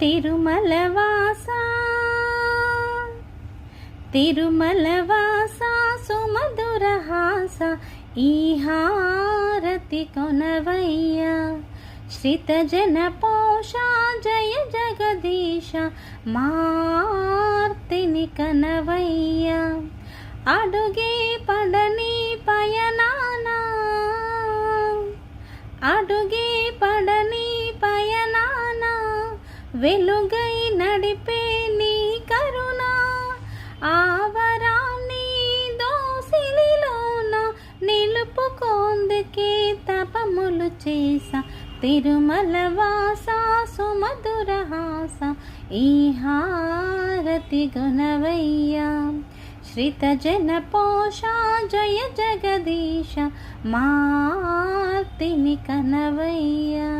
తిరుమలవాస తిరుమలవాస సుమధురహాస ఈ హారతి కొనవయ్యా శ్రితజన పోష జయ జగదీశ మార్తిని కనవయ్యా అడుగే పడని పయనాన అడుగే పడని పయనాన వెలుగై నడిపే నీ కరుణ ఆవరాన్ని దోసిలిలోన నిలుపుకొందుకే తపములు చేసా తిరుమలవాస సుమధురహాస ఈ హారతి గుణవయ్యా శ్రితజన పోష జయ జగదీశ మార్తిని కనవయ్యా.